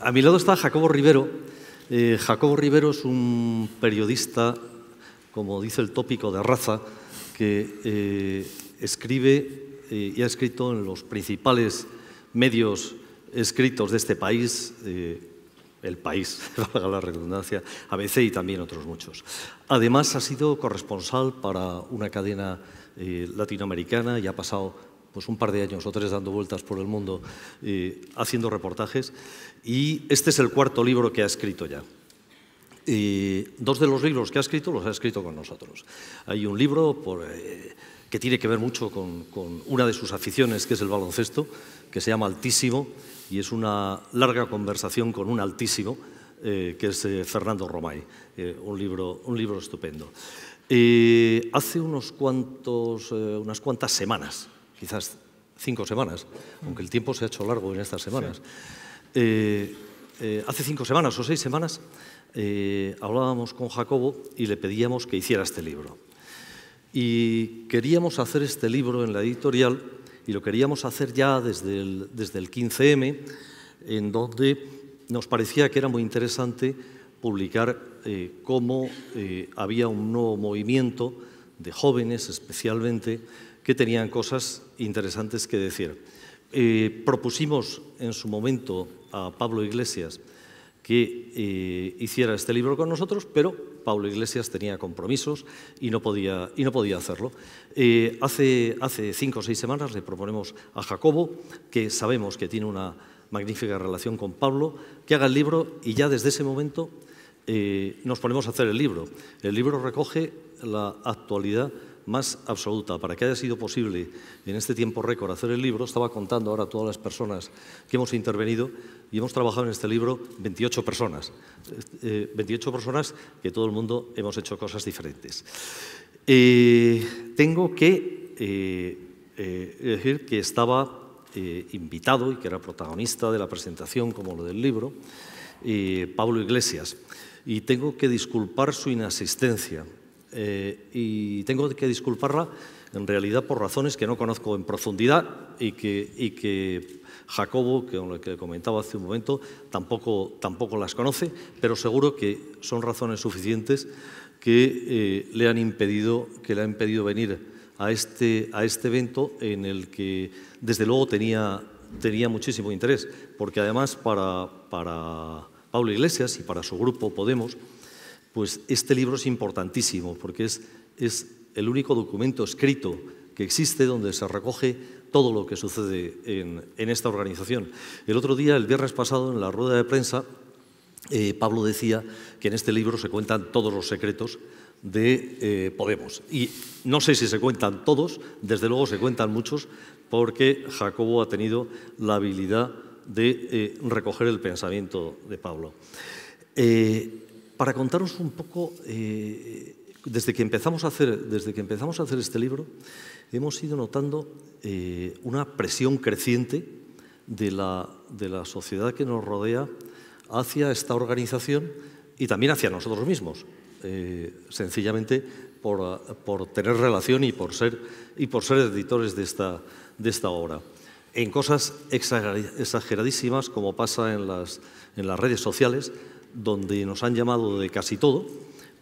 A mi lado está Jacobo Rivero. Jacobo Rivero es un periodista, como dice el tópico, de raza, que escribe y ha escrito en los principales medios escritos de este país, El País, valga la redundancia, ABC y también otros muchos. Además, ha sido corresponsal para una cadena latinoamericana y ha pasado pues un par de años o tres dando vueltas por el mundo haciendo reportajes, y este es el cuarto libro que ha escrito ya. Dos de los libros que ha escrito los ha escrito con nosotros. Hay un libro que tiene que ver mucho con una de sus aficiones, que es el baloncesto, que se llama Altísimo, y es una larga conversación con un altísimo, que es Fernando Romay, un libro estupendo. Hace unas cuantas semanas, quizás 5 semanas, aunque el tiempo se ha hecho largo en estas semanas. Hace 5 semanas o 6 semanas hablábamos con Jacobo y le pedíamos que hiciera este libro. Y queríamos hacer este libro en la editorial, y lo queríamos hacer ya desde el 15M, en donde nos parecía que era muy interesante publicar cómo había un nuevo movimiento de jóvenes especialmente que tenían cosas interesantes que decir. Propusimos en su momento a Pablo Iglesias que hiciera este libro con nosotros, pero Pablo Iglesias tenía compromisos y no podía hacerlo. Hace 5 o 6 semanas le proponemos a Jacobo, que sabemos que tiene una magnífica relación con Pablo, que haga el libro, y ya desde ese momento nos ponemos a hacer el libro. El libro recoge la actualidad más absoluta. Para que haya sido posible en este tiempo récord hacer el libro, estaba contando ahora a todas las personas que hemos intervenido, y hemos trabajado en este libro 28 personas. 28 personas que todo el mundo hemos hecho cosas diferentes. Tengo que decir que estaba invitado y que era protagonista de la presentación, como lo del libro, Pablo Iglesias, y tengo que disculpar su inasistencia. Y tengo que disculparla en realidad por razones que no conozco en profundidad y que Jacobo, con lo que comentaba hace un momento, tampoco las conoce, pero seguro que son razones suficientes que le han impedido venir a este evento, en el que desde luego tenía muchísimo interés, porque además para Pablo Iglesias y para su grupo Podemos, pues este libro es importantísimo, porque es el único documento escrito que existe donde se recoge todo lo que sucede en esta organización. El otro día, el viernes pasado, en la rueda de prensa, Pablo decía que en este libro se cuentan todos los secretos de Podemos. Y no sé si se cuentan todos, desde luego se cuentan muchos, porque Jacobo ha tenido la habilidad de recoger el pensamiento de Pablo. Para contaros un poco, desde que empezamos a hacer este libro, hemos ido notando una presión creciente de la sociedad que nos rodea hacia esta organización y también hacia nosotros mismos, sencillamente por tener relación y por ser editores de esta obra. En cosas exageradísimas, como pasa en las redes sociales, donde nos han llamado de casi todo,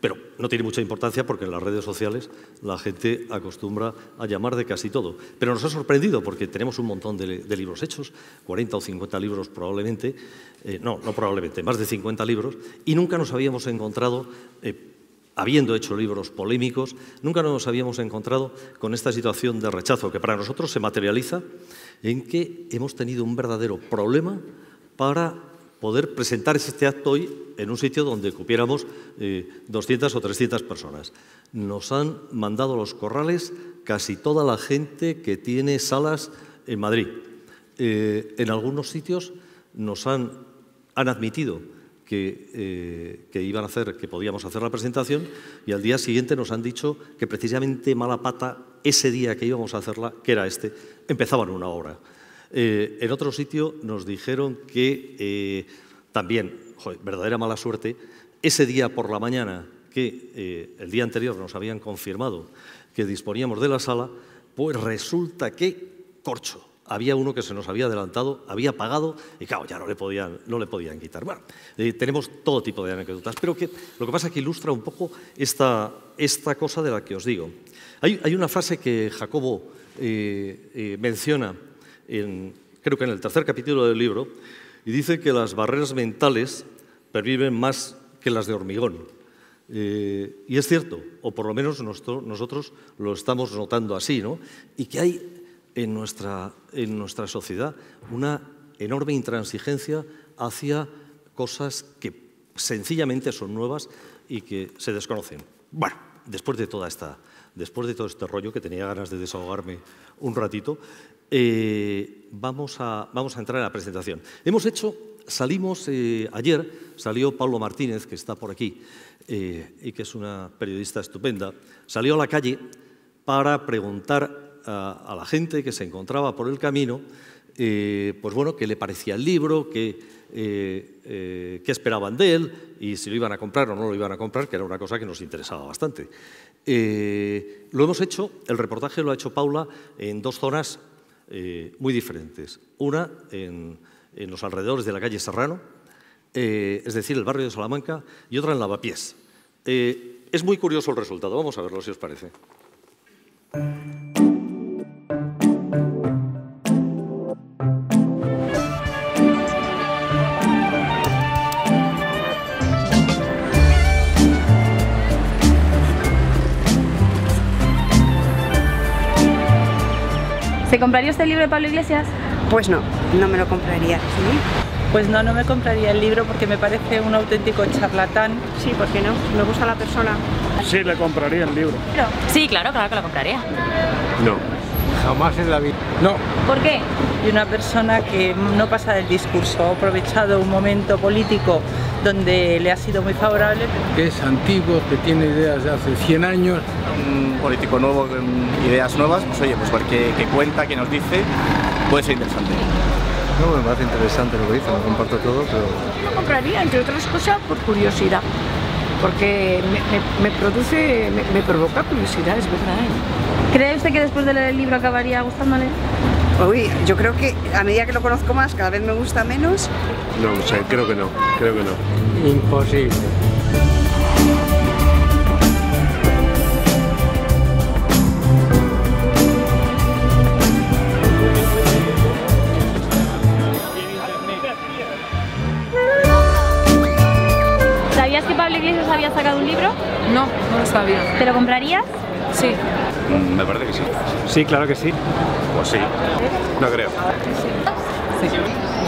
pero no tiene mucha importancia porque en las redes sociales la gente acostumbra a llamar de casi todo. Pero nos ha sorprendido porque tenemos un montón de libros hechos, 40 o 50 libros probablemente, no probablemente, más de 50 libros, y nunca nos habíamos encontrado, habiendo hecho libros polémicos, nunca nos habíamos encontrado con esta situación de rechazo, que para nosotros se materializa en que hemos tenido un verdadero problema para poder presentar este acto hoy en un sitio donde cupiéramos 200 o 300 personas. Nos han mandado a los corrales casi toda la gente que tiene salas en Madrid. En algunos sitios nos han admitido que podíamos hacer la presentación, y al día siguiente nos han dicho que precisamente mala pata, ese día que íbamos a hacerla, que era empezaban una hora. En otro sitio nos dijeron que también, verdadera mala suerte, ese día por la mañana, que el día anterior nos habían confirmado que disponíamos de la sala, pues resulta que corcho. había uno que se nos había adelantado, había pagado y claro, ya no le podían quitar. Bueno, tenemos todo tipo de anécdotas, pero lo que pasa es que ilustra un poco esta cosa de la que os digo. Hay una frase que Jacobo menciona, creo que en el tercer capítulo del libro, y dice que las barreras mentales perviven más que las de hormigón. Y es cierto, o por lo menos nosotros lo estamos notando así, ¿no? Y que hay en nuestra sociedad una enorme intransigencia hacia cosas que sencillamente son nuevas y que se desconocen. Bueno, después de todo este rollo, que tenía ganas de desahogarme un ratito, vamos a entrar en la presentación. Ayer salió Pablo Martínez, que está por aquí, y que es una periodista estupenda, salió a la calle para preguntar a la gente que se encontraba por el camino, pues bueno, qué le parecía el libro, qué esperaban de él y si lo iban a comprar o no lo iban a comprar, que era una cosa que nos interesaba bastante. Lo hemos hecho, el reportaje lo ha hecho Paula en dos zonas muy diferentes. Una en los alrededores de la calle Serrano, es decir, el barrio de Salamanca, y otra en Lavapiés. Es muy curioso el resultado, vamos a verlo si os parece. ¿Se compraría usted el libro de Pablo Iglesias? Pues no, no me lo compraría. ¿Sí? Pues no me compraría el libro porque me parece un auténtico charlatán. Sí, ¿por qué no? Me gusta la persona. Sí, le compraría el libro. Sí, claro que lo compraría. No, jamás en la vida. No. ¿Por qué? Y una persona que no pasa del discurso, ha aprovechado un momento político donde le ha sido muy favorable. Que es antiguo, que tiene ideas de hace 100 años. Un político nuevo con ideas nuevas, pues oye, pues ver qué cuenta, qué nos dice, puede ser interesante. No, me parece interesante lo que dice, no comparto todo, pero... Lo compraría, entre otras cosas, por curiosidad, porque me provoca curiosidad, es verdad. ¿Cree usted que después de leer el libro acabaría gustándole? Uy, yo creo que a medida que lo conozco más, cada vez me gusta menos. No sé, creo que no. Imposible. ¿Sabías que Pablo Iglesias había sacado un libro? No lo sabía. ¿Te lo comprarías? Sí. Me parece que sí. Sí, claro que sí. Pues sí. No creo.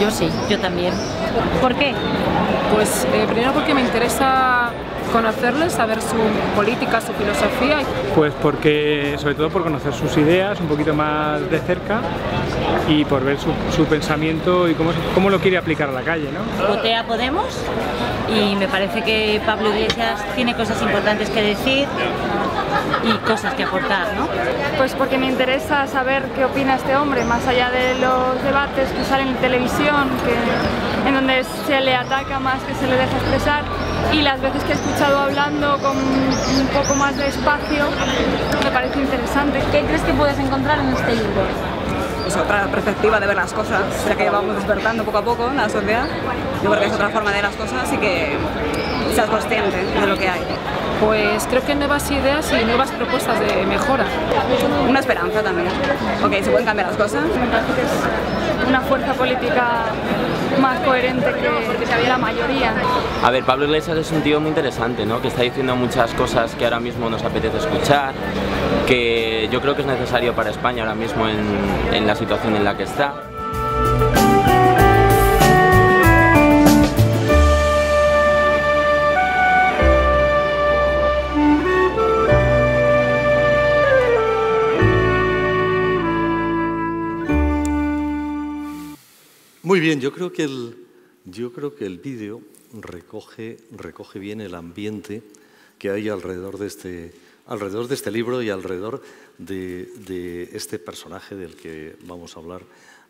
Yo sí, yo también. ¿Por qué? Pues primero porque me interesa conocerle, saber su política, su filosofía. Pues porque, sobre todo por conocer sus ideas un poquito más de cerca y por ver su pensamiento y cómo lo quiere aplicar a la calle, ¿no? Voté a Podemos y me parece que Pablo Iglesias tiene cosas importantes que decir y cosas que aportar, ¿no? Pues porque me interesa saber qué opina este hombre, más allá de los debates que salen en televisión, en donde se le ataca más que se le deja expresar, y las veces que he escuchado hablando con un poco más de espacio, me parece interesante. ¿Qué crees que puedes encontrar en este libro? Es otra perspectiva de ver las cosas, ya que vamos despertando poco a poco en la sociedad. Yo creo que es otra forma de ver las cosas y que seas consciente de lo que hay. Pues creo que nuevas ideas y nuevas propuestas de mejora. Una esperanza también. Ok, se pueden cambiar las cosas. Me parece que es una fuerza política más coherente que la mayoría. A ver, Pablo Iglesias es un tío muy interesante, ¿no? Que está diciendo muchas cosas que ahora mismo nos apetece escuchar, que yo creo que es necesario para España ahora mismo en la situación en la que está. Muy bien, yo creo que el vídeo recoge bien el ambiente que hay alrededor de este libro y alrededor de este personaje del que vamos a hablar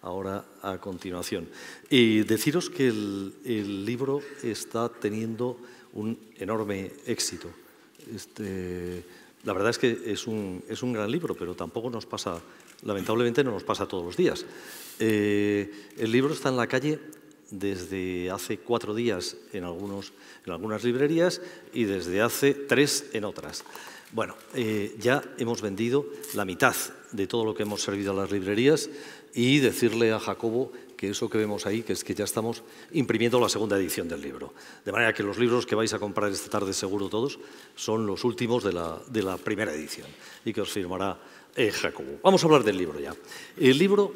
ahora a continuación. Y deciros que el libro está teniendo un enorme éxito. La verdad es que es un gran libro, pero tampoco nos pasa lamentablemente no nos pasa todos los días. El libro está en la calle desde hace 4 días en algunas librerías y desde hace 3 en otras. Bueno, ya hemos vendido la mitad de todo lo que hemos servido a las librerías y decirle a Jacobo que eso que vemos ahí, que es que ya estamos imprimiendo la segunda edición del libro. De manera que los libros que vais a comprar esta tarde, seguro todos, son los últimos de la primera edición y que os firmará Jacobo. Vamos a hablar del libro ya. El libro,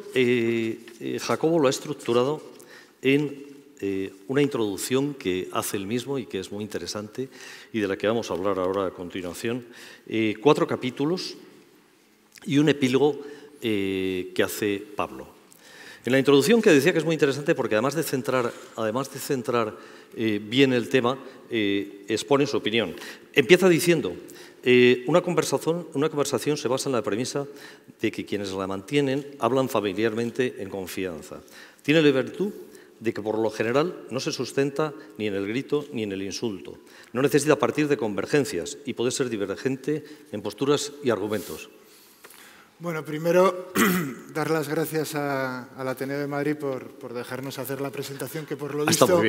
Jacobo lo ha estructurado en una introducción que hace él mismo y que es muy interesante y de la que vamos a hablar ahora a continuación. 4 capítulos y un epílogo que hace Pablo. En la introducción, que decía que es muy interesante porque además de centrar bien el tema, expone su opinión. Empieza diciendo, una conversación se basa en la premisa de que quienes la mantienen hablan familiarmente en confianza. Tiene la virtud de que por lo general no se sustenta ni en el grito ni en el insulto. No necesita partir de convergencias y puede ser divergente en posturas y argumentos. Bueno, primero, dar las gracias al Ateneo de Madrid por dejarnos hacer la presentación, que por lo visto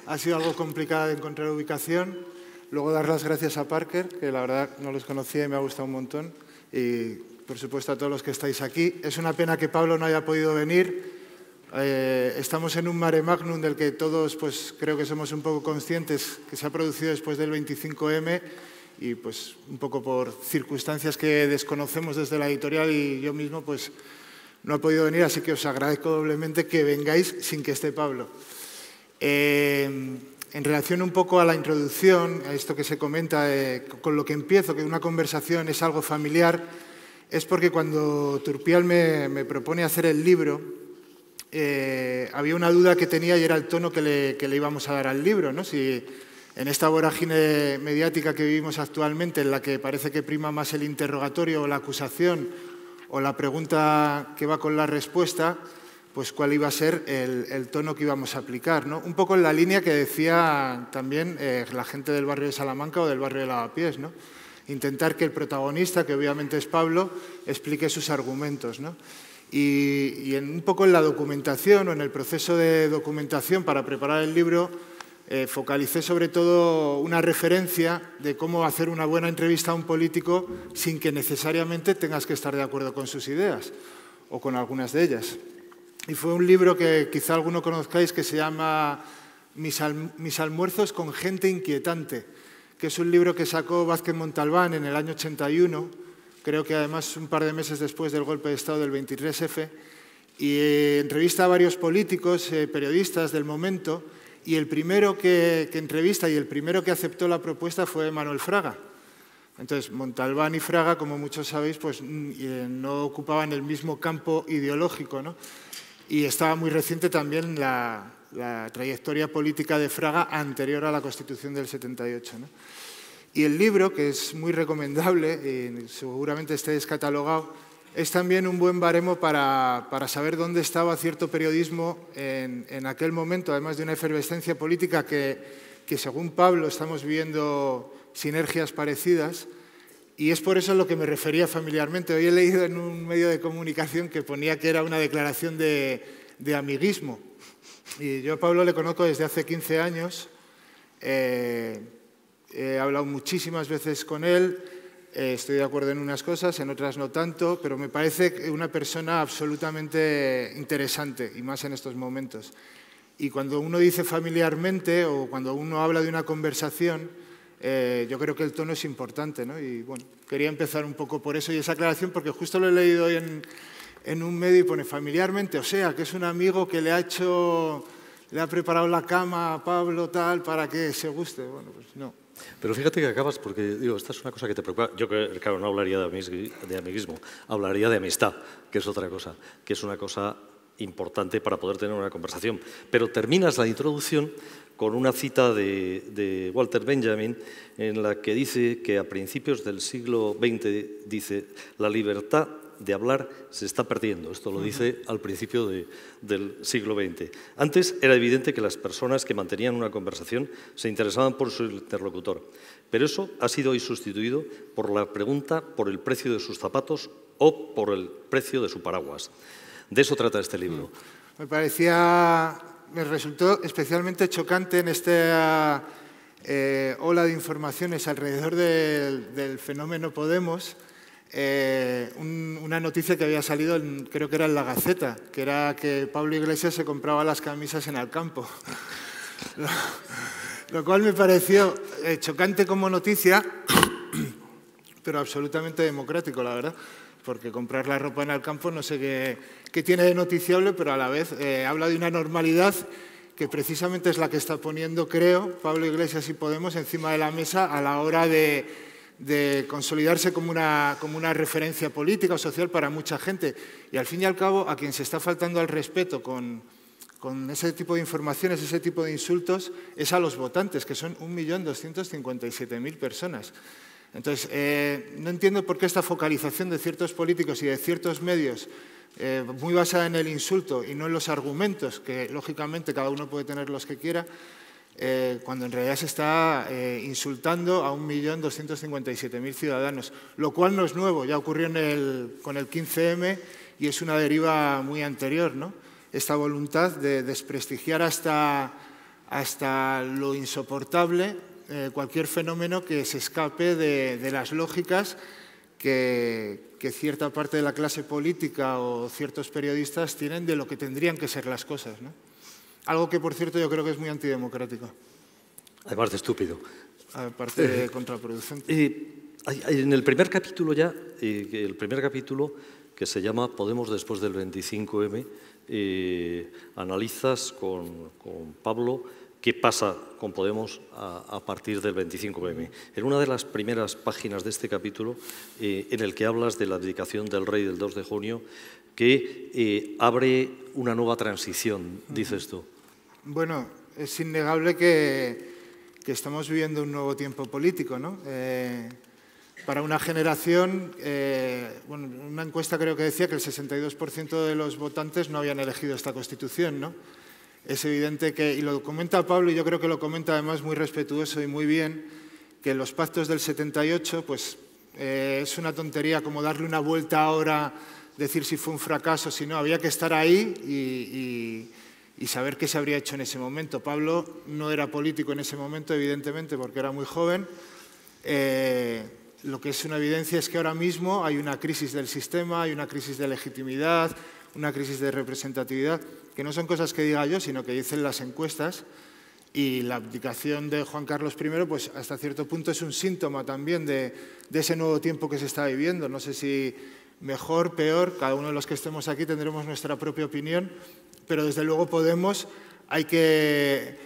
ha sido algo complicado de encontrar ubicación. Luego, dar las gracias a Parker, que la verdad no los conocía y me ha gustado un montón. Y, por supuesto, a todos los que estáis aquí. Es una pena que Pablo no haya podido venir. Estamos en un mare magnum del que todos pues, creo que somos un poco conscientes, que se ha producido después del 25M, y pues un poco por circunstancias que desconocemos desde la editorial y yo mismo pues no he podido venir, así que os agradezco doblemente que vengáis sin que esté Pablo. En relación un poco a la introducción, a esto que se comenta, con lo que empiezo, que una conversación es algo familiar, es porque cuando Turpial me propone hacer el libro, había una duda que tenía y era el tono que le íbamos a dar al libro, ¿no? Si en esta vorágine mediática que vivimos actualmente, en la que parece que prima más el interrogatorio o la acusación o la pregunta que va con la respuesta, pues cuál iba a ser el tono que íbamos a aplicar, ¿no? Un poco en la línea que decía también la gente del barrio de Salamanca o del barrio de Lavapiés, ¿no? Intentar que el protagonista, que obviamente es Pablo, explique sus argumentos, ¿no? Y un poco en la documentación o en el proceso de documentación para preparar el libro, focalicé sobre todo una referencia de cómo hacer una buena entrevista a un político sin que necesariamente tengas que estar de acuerdo con sus ideas o con algunas de ellas. Y fue un libro que quizá alguno conozcáis que se llama Mis almuerzos con gente inquietante, que es un libro que sacó Vázquez Montalbán en el año 81, creo que además un par de meses después del golpe de Estado del 23F, y entrevista a varios políticos, periodistas del momento, y el primero que entrevista y el primero que aceptó la propuesta fue Manuel Fraga. Entonces, Montalbán y Fraga, como muchos sabéis, pues no ocupaban el mismo campo ideológico, ¿no? Y estaba muy reciente también la trayectoria política de Fraga anterior a la Constitución del 78, ¿no? Y el libro, que es muy recomendable, y seguramente esté descatalogado, es también un buen baremo para saber dónde estaba cierto periodismo en aquel momento, además de una efervescencia política que según Pablo estamos viviendo sinergias parecidas, y es por eso a lo que me refería familiarmente. Hoy he leído en un medio de comunicación que ponía que era una declaración de amiguismo, y yo a Pablo le conozco desde hace 15 años, he hablado muchísimas veces con él. Estoy de acuerdo en unas cosas, en otras no tanto, pero me parece una persona absolutamente interesante, y más en estos momentos. Y cuando uno dice familiarmente o cuando uno habla de una conversación, yo creo que el tono es importante, ¿no? Y bueno, quería empezar un poco por eso y esa aclaración, porque justo lo he leído hoy en un medio y pone familiarmente, o sea, que es un amigo que le ha preparado la cama a Pablo tal para que se guste. Bueno, pues no. Pero fíjate que acabas, porque digo, esta es una cosa que te preocupa. Yo, claro, no hablaría de amiguismo, hablaría de amistad, que es otra cosa, que es una cosa importante para poder tener una conversación. Pero terminas la introducción con una cita de Walter Benjamin en la que dice que a principios del siglo XX, dice, la libertad de hablar se está perdiendo. Esto lo dice al principio del siglo XX. Antes era evidente que las personas que mantenían una conversación se interesaban por su interlocutor, pero eso ha sido hoy sustituido por la pregunta por el precio de sus zapatos o por el precio de su paraguas. De eso trata este libro. Me resultó especialmente chocante en esta ola de informaciones alrededor del fenómeno Podemos, una noticia que había salido, creo que era en La Gaceta, que era que Pablo Iglesias se compraba las camisas en Alcampo. Lo cual me pareció chocante como noticia, pero absolutamente democrático, la verdad, porque comprar la ropa en Alcampo no sé qué tiene de noticiable, pero a la vez habla de una normalidad que precisamente es la que está poniendo, creo, Pablo Iglesias y Podemos encima de la mesa a la hora de consolidarse como una referencia política o social para mucha gente. Y al fin y al cabo, a quien se está faltando al respeto con ese tipo de informaciones, ese tipo de insultos, es a los votantes, que son 1.257.000 personas. Entonces, no entiendo por qué esta focalización de ciertos políticos y de ciertos medios, muy basada en el insulto y no en los argumentos, que lógicamente cada uno puede tener los que quiera, cuando en realidad se está insultando a 1.257.000 ciudadanos, lo cual no es nuevo, ya ocurrió con el 15M y es una deriva muy anterior, ¿no? Esta voluntad de desprestigiar hasta lo insoportable cualquier fenómeno que se escape de las lógicas que cierta parte de la clase política o ciertos periodistas tienen de lo que tendrían que ser las cosas, ¿no? Algo que, por cierto, yo creo que es muy antidemocrático. Además de estúpido. Aparte de contraproducente. En el primer capítulo que se llama Podemos después del 25M, analizas con Pablo qué pasa con Podemos a partir del 25M. En una de las primeras páginas de este capítulo, en el que hablas de la abdicación del rey del 2 de junio, que abre una nueva transición, dices tú. Bueno, es innegable que estamos viviendo un nuevo tiempo político, ¿no? Para una generación, una encuesta creo que decía que el 62% de los votantes no habían elegido esta Constitución, ¿no? Es evidente que, y lo comenta Pablo, y yo creo que lo comenta además muy respetuoso y muy bien, que los pactos del 78, pues es una tontería como darle una vuelta ahora, decir si fue un fracaso, si no, había que estar ahí y saber qué se habría hecho en ese momento. Pablo no era político en ese momento, evidentemente, porque era muy joven. Lo que es una evidencia es que ahora mismo hay una crisis del sistema, hay una crisis de legitimidad, una crisis de representatividad, que no son cosas que diga yo, sino que dicen las encuestas, y la abdicación de Juan Carlos I, pues hasta cierto punto es un síntoma también de ese nuevo tiempo que se está viviendo. No sé si mejor, peor, cada uno de los que estemos aquí tendremos nuestra propia opinión, pero desde luego Podemos hay que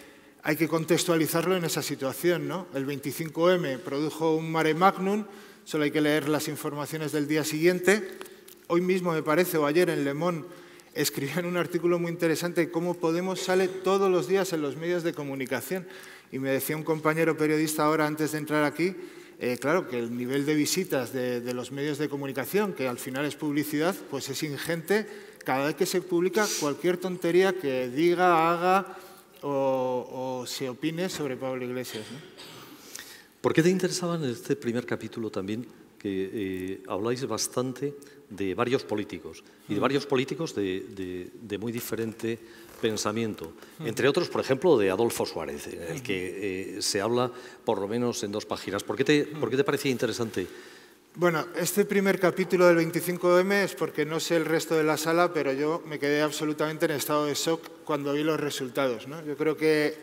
contextualizarlo en esa situación, ¿no? El 25M produjo un mare magnum, solo hay que leer las informaciones del día siguiente. Hoy mismo, me parece, o ayer en Le Monde, escribían un artículo muy interesante de cómo Podemos sale todos los días en los medios de comunicación. Y me decía un compañero periodista ahora, antes de entrar aquí, claro, que el nivel de visitas de los medios de comunicación, que al final es publicidad, pues es ingente cada vez que se publica cualquier tontería que diga, haga o se opine sobre Pablo Iglesias, ¿no? ¿Por qué te interesaba en este primer capítulo también que habláis bastante de varios políticos y de varios políticos de muy diferente pensamiento? Entre otros, por ejemplo, de Adolfo Suárez, en el que se habla por lo menos en 2 páginas. ¿Por qué te parecía interesante? Bueno, este primer capítulo del 25M es porque no sé el resto de la sala, pero yo me quedé absolutamente en estado de shock cuando vi los resultados, ¿no? Yo creo que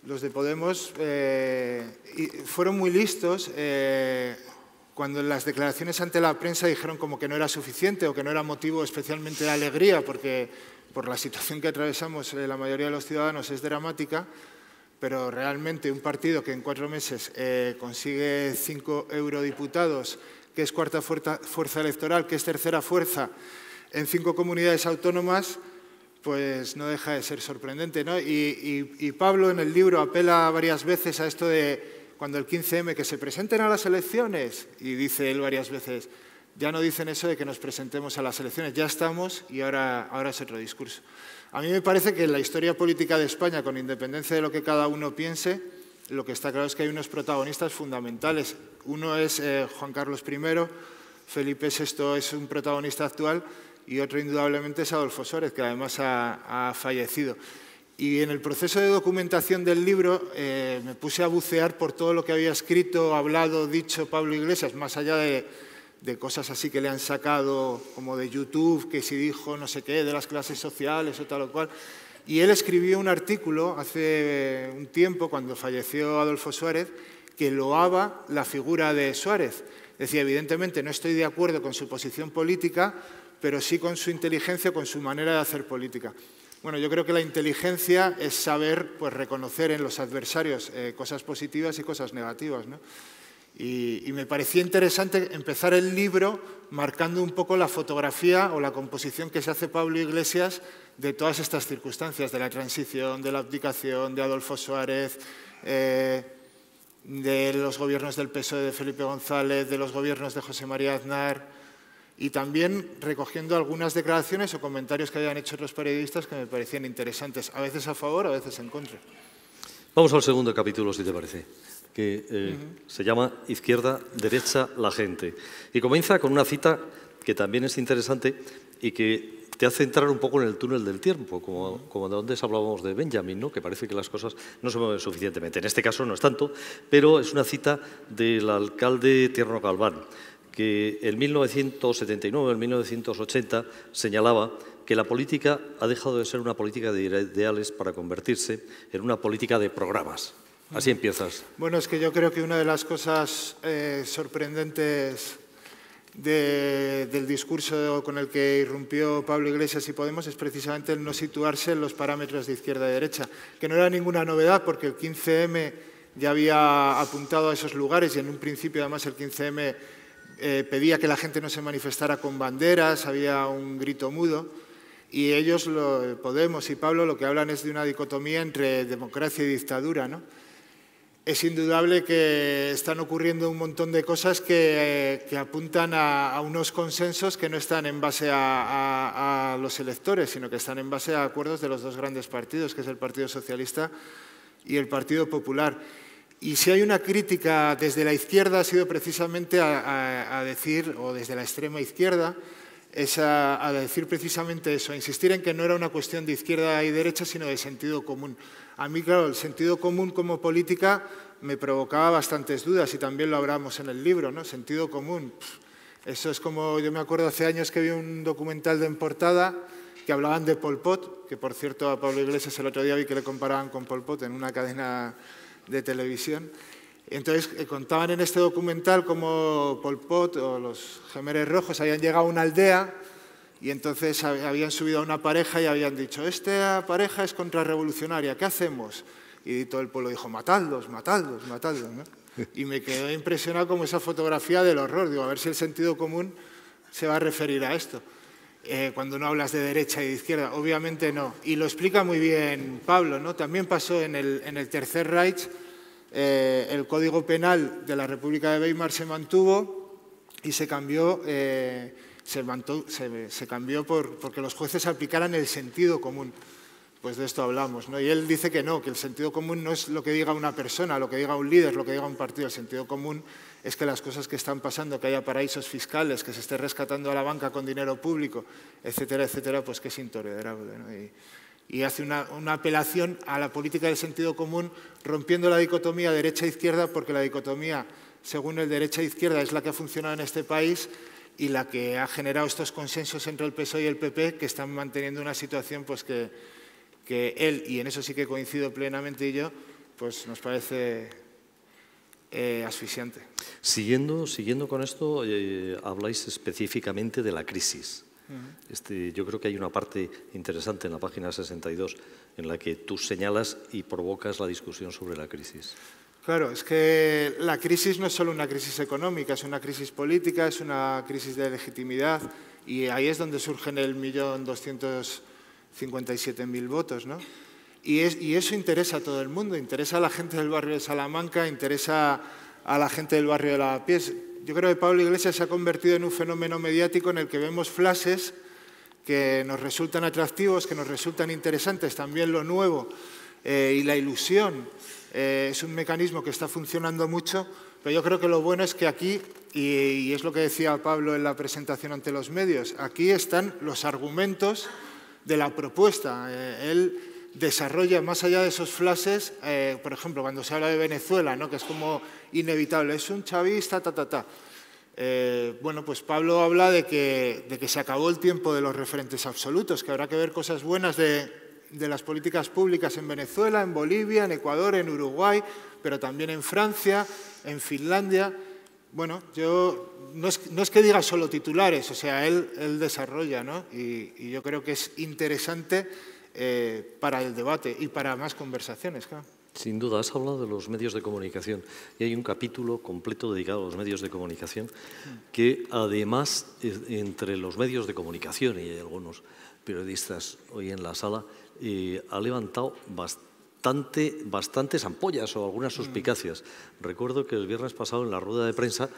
los de Podemos fueron muy listos cuando en las declaraciones ante la prensa dijeron como que no era suficiente o que no era motivo especialmente de alegría, porque por la situación que atravesamos la mayoría de los ciudadanos es dramática. Pero realmente un partido que en 4 meses consigue 5 eurodiputados, que es 4ª fuerza electoral, que es 3ª fuerza en 5 comunidades autónomas, pues no deja de ser sorprendente, ¿no? Y Pablo en el libro apela varias veces a esto de cuando el 15M, que se presenten a las elecciones, y dice él varias veces, ya no dicen eso de que nos presentemos a las elecciones, ya estamos y ahora es otro discurso. A mí me parece que en la historia política de España, con independencia de lo que cada uno piense, lo que está claro es que hay unos protagonistas fundamentales. Uno es Juan Carlos I, Felipe VI es un protagonista actual y otro indudablemente es Adolfo Suárez, que además ha fallecido. Y en el proceso de documentación del libro me puse a bucear por todo lo que había escrito, hablado, dicho Pablo Iglesias, más allá de cosas así que le han sacado como de YouTube, que si dijo no sé qué, de las clases sociales o tal o cual. Y él escribió un artículo hace un tiempo, cuando falleció Adolfo Suárez, que loaba la figura de Suárez. Decía, evidentemente no estoy de acuerdo con su posición política, pero sí con su inteligencia, con su manera de hacer política. Bueno, yo creo que la inteligencia es saber pues, reconocer en los adversarios cosas positivas y cosas negativas, ¿no? Y me parecía interesante empezar el libro marcando un poco la fotografía o la composición que se hace Pablo Iglesias de todas estas circunstancias, de la transición, de la abdicación, de Adolfo Suárez, de los gobiernos del PSOE de Felipe González, de los gobiernos de José María Aznar, y también recogiendo algunas declaraciones o comentarios que habían hecho otros periodistas que me parecían interesantes, a veces a favor, a veces en contra. Vamos al segundo capítulo, si te parece, que se llama Izquierda, Derecha, la gente. Y comienza con una cita que también es interesante y que te hace entrar un poco en el túnel del tiempo, como de antes hablábamos de Benjamin, ¿no? Que parece que las cosas no se mueven suficientemente. En este caso no es tanto, pero es una cita del alcalde Tierno Galván, que en 1979, en 1980, señalaba que la política ha dejado de ser una política de ideales para convertirse en una política de programas. Así empiezas. Bueno, es que yo creo que una de las cosas sorprendentes del discurso con el que irrumpió Pablo Iglesias y Podemos es precisamente el no situarse en los parámetros de izquierda y derecha, que no era ninguna novedad porque el 15M ya había apuntado a esos lugares y en un principio además el 15M pedía que la gente no se manifestara con banderas, había un grito mudo y ellos, Podemos y Pablo, lo que hablan es de una dicotomía entre democracia y dictadura, ¿no? Es indudable que están ocurriendo un montón de cosas que apuntan a unos consensos que no están en base a los electores, sino que están en base a acuerdos de los dos grandes partidos, que es el Partido Socialista y el Partido Popular. Y si hay una crítica desde la izquierda ha sido precisamente a decir, o desde la extrema izquierda, es a decir precisamente eso, a insistir en que no era una cuestión de izquierda y derecha, sino de sentido común. A mí, claro, el sentido común como política me provocaba bastantes dudas y también lo hablamos en el libro, ¿no? Sentido común. Eso es como, yo me acuerdo hace años que vi un documental de En Portada que hablaban de Pol Pot, que por cierto a Pablo Iglesias el otro día vi que le comparaban con Pol Pot en una cadena de televisión. Entonces contaban en este documental cómo Pol Pot o los Jemeres Rojos habían llegado a una aldea y entonces habían subido a una pareja y habían dicho, esta pareja es contrarrevolucionaria, ¿qué hacemos? Y todo el pueblo dijo, matadlos, matadlos, matadlos, ¿no? Y me quedé impresionado como esa fotografía del horror. Digo, a ver si el sentido común se va a referir a esto. Cuando no hablas de derecha y de izquierda, obviamente no. Y lo explica muy bien Pablo, ¿no? También pasó en el Tercer Reich, el Código Penal de la República de Weimar se mantuvo y se cambió porque los jueces aplicaran el sentido común. Pues de esto hablamos, ¿no? Y él dice que no, que el sentido común no es lo que diga una persona, lo que diga un líder, lo que diga un partido. El sentido común es que las cosas que están pasando, que haya paraísos fiscales, que se esté rescatando a la banca con dinero público, etcétera, etcétera, pues que es intolerable, ¿no? Y hace una apelación a la política del sentido común, rompiendo la dicotomía derecha-izquierda, porque la dicotomía, según el derecha-izquierda, es la que ha funcionado en este país y la que ha generado estos consensos entre el PSOE y el PP, que están manteniendo una situación pues, que él, y en eso sí que coincido plenamente y yo, pues nos parece asfixiante. Siguiendo con esto, habláis específicamente de la crisis. Yo creo que hay una parte interesante en la página 62 en la que tú señalas y provocas la discusión sobre la crisis. Claro, es que la crisis no es solo una crisis económica, es una crisis política, es una crisis de legitimidad y ahí es donde surgen el 1.257.000 votos, ¿no? Y eso interesa a todo el mundo, interesa a la gente del barrio de Salamanca, interesa a la gente del barrio de Lavapiés. Yo creo que Pablo Iglesias se ha convertido en un fenómeno mediático en el que vemos flashes que nos resultan atractivos, que nos resultan interesantes, también lo nuevo y la ilusión. Es un mecanismo que está funcionando mucho, pero yo creo que lo bueno es que aquí y es lo que decía Pablo en la presentación ante los medios. Aquí están los argumentos de la propuesta. Él desarrolla más allá de esos flashes, por ejemplo, cuando se habla de Venezuela, ¿no?, que es como inevitable, es un chavista, bueno, pues Pablo habla de que se acabó el tiempo de los referentes absolutos, que habrá que ver cosas buenas de las políticas públicas en Venezuela, en Bolivia, en Ecuador, en Uruguay, pero también en Francia, en Finlandia. Bueno, no es que diga solo titulares, o sea, él desarrolla, ¿no? Y yo creo que es interesante para el debate y para más conversaciones, claro. Sin duda, has hablado de los medios de comunicación y hay un capítulo completo dedicado a los medios de comunicación que además entre los medios de comunicación, y hay algunos periodistas hoy en la sala, ha levantado bastantes ampollas o algunas suspicacias. Recuerdo que el viernes pasado en la rueda de prensa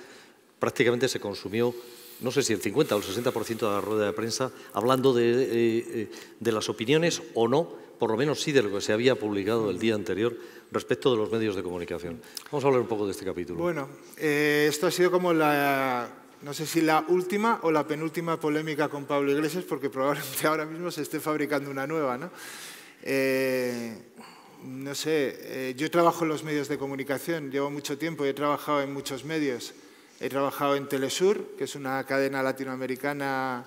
prácticamente se consumió, no sé si el 50 o el 60% de la rueda de prensa, hablando de las opiniones o no, por lo menos sí de lo que se había publicado el día anterior respecto de los medios de comunicación. Vamos a hablar un poco de este capítulo. Bueno, esto ha sido como no sé si la última o la penúltima polémica con Pablo Iglesias, porque probablemente ahora mismo se esté fabricando una nueva, ¿no? No sé, yo trabajo en los medios de comunicación, llevo mucho tiempo y he trabajado en muchos medios. He trabajado en Telesur, que es una cadena latinoamericana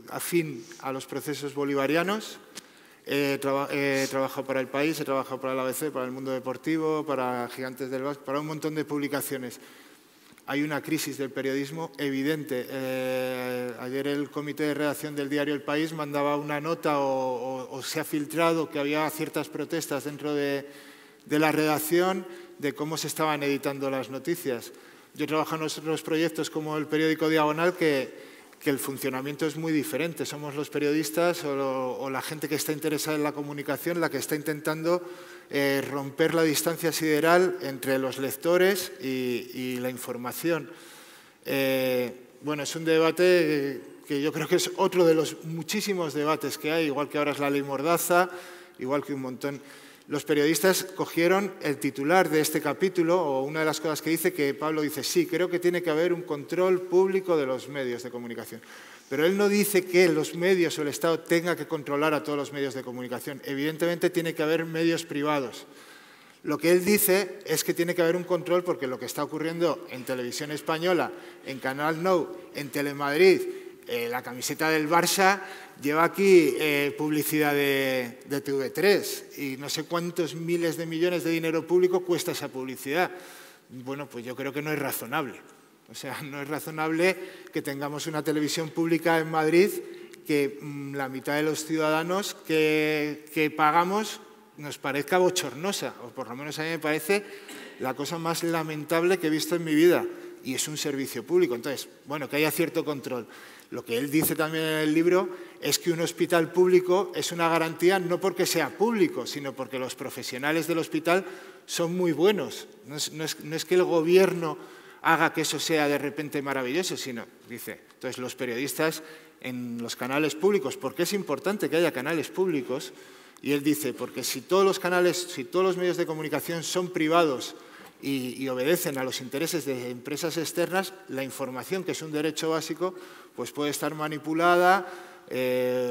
afín a los procesos bolivarianos. He trabajado para El País, he trabajado para el ABC, para El Mundo Deportivo, para Gigantes del Básquet, para un montón de publicaciones. Hay una crisis del periodismo evidente. Ayer el comité de redacción del diario El País mandaba una nota o se ha filtrado que había ciertas protestas dentro de la redacción de cómo se estaban editando las noticias. Yo trabajo en otros proyectos como el periódico Diagonal que el funcionamiento es muy diferente. Somos los periodistas o la gente que está interesada en la comunicación la que está intentando romper la distancia sideral entre los lectores y la información. Bueno, es un debate que yo creo que es otro de los muchísimos debates que hay, igual que ahora es la ley Mordaza, igual que un montón. Los periodistas cogieron el titular de este capítulo, o una de las cosas que dice, que Pablo dice, sí, creo que tiene que haber un control público de los medios de comunicación. Pero él no dice que los medios o el Estado tenga que controlar a todos los medios de comunicación. Evidentemente tiene que haber medios privados. Lo que él dice es que tiene que haber un control porque lo que está ocurriendo en Televisión Española, en Canal Nou, en Telemadrid, la camiseta del Barça lleva aquí publicidad de TV3 y no sé cuántos miles de millones de dinero público cuesta esa publicidad. Bueno, pues yo creo que no es razonable. O sea, no es razonable que tengamos una televisión pública en Madrid que la mitad de los ciudadanos que pagamos nos parezca bochornosa, o por lo menos a mí me parece la cosa más lamentable que he visto en mi vida, y es un servicio público. Entonces, bueno, que haya cierto control. Lo que él dice también en el libro es que un hospital público es una garantía no porque sea público, sino porque los profesionales del hospital son muy buenos. No es que el gobierno haga que eso sea de repente maravilloso, sino, dice, entonces los periodistas en los canales públicos, porque es importante que haya canales públicos, y él dice, porque si todos los medios de comunicación son privados y obedecen a los intereses de empresas externas, la información, que es un derecho básico, pues puede estar manipulada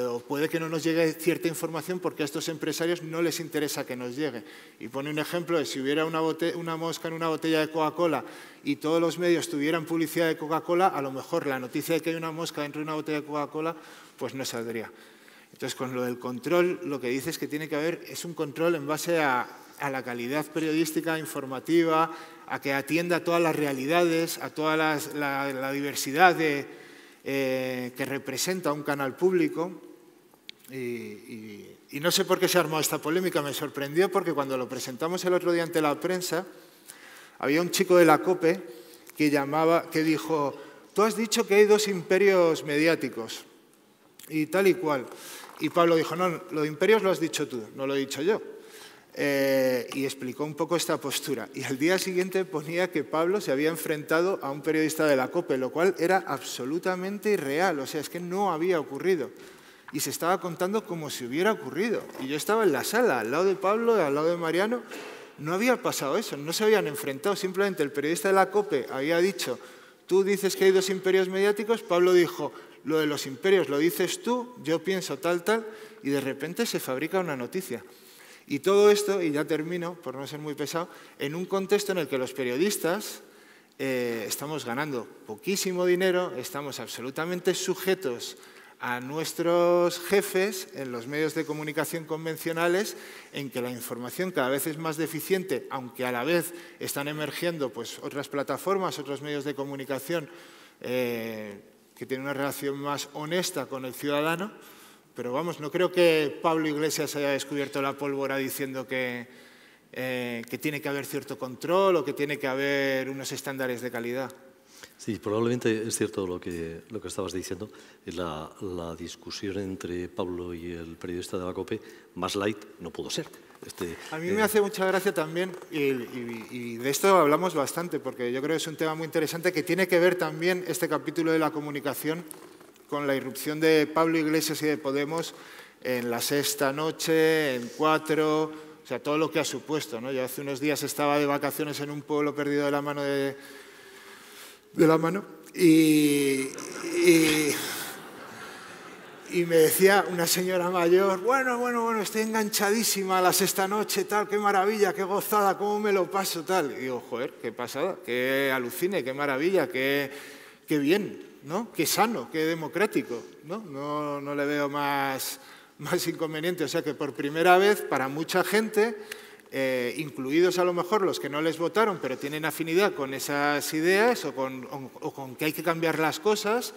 o puede que no nos llegue cierta información porque a estos empresarios no les interesa que nos llegue. Y pone un ejemplo de si hubiera una mosca en una botella de Coca-Cola y todos los medios tuvieran publicidad de Coca-Cola, a lo mejor la noticia de que hay una mosca dentro de una botella de Coca-Cola pues no saldría. Entonces, con lo del control, lo que dice es que tiene que haber es un control en base a la calidad periodística, informativa, a que atienda a todas las realidades, a toda la diversidad que representa un canal público. Y no sé por qué se armó esta polémica, me sorprendió porque cuando lo presentamos el otro día ante la prensa, había un chico de la COPE que dijo, tú has dicho que hay dos imperios mediáticos y tal y cual. Y Pablo dijo, no, lo de imperios lo has dicho tú, no lo he dicho yo. Y explicó un poco esta postura. Y al día siguiente ponía que Pablo se había enfrentado a un periodista de la COPE, lo cual era absolutamente irreal, o sea, es que no había ocurrido. Y se estaba contando como si hubiera ocurrido. Y yo estaba en la sala, al lado de Pablo, al lado de Mariano, no había pasado eso, no se habían enfrentado. Simplemente el periodista de la COPE había dicho, tú dices que hay 2 imperios mediáticos, Pablo dijo, lo de los imperios lo dices tú, yo pienso tal, y de repente se fabrica una noticia. Y todo esto, y ya termino, por no ser muy pesado, en un contexto en el que los periodistas estamos ganando poquísimo dinero, estamos absolutamente sujetos a nuestros jefes en los medios de comunicación convencionales, en que la información cada vez es más deficiente, aunque a la vez están emergiendo pues, otras plataformas, otros medios de comunicación que tienen una relación más honesta con el ciudadano. Pero vamos, no creo que Pablo Iglesias haya descubierto la pólvora diciendo que tiene que haber cierto control o que tiene que haber unos estándares de calidad. Sí, probablemente es cierto lo que estabas diciendo. La discusión entre Pablo y el periodista de la COPE, más light no pudo ser. A mí me hace mucha gracia también, y de esto hablamos bastante, porque yo creo que es un tema muy interesante que tiene que ver también este capítulo de la comunicación con la irrupción de Pablo Iglesias y de Podemos en La Sexta Noche, en 4, o sea, todo lo que ha supuesto, ¿no? Yo hace unos días estaba de vacaciones en un pueblo perdido de la mano y me decía una señora mayor, bueno, estoy enganchadísima a La Sexta Noche, tal, qué maravilla, qué gozada, cómo me lo paso, tal. Y digo, joder, qué pasada, qué alucine, qué maravilla, qué bien, ¿no? Qué sano, qué democrático, ¿no? No le veo más inconveniente. O sea que por primera vez, para mucha gente, incluidos a lo mejor los que no les votaron, pero tienen afinidad con esas ideas o con que hay que cambiar las cosas,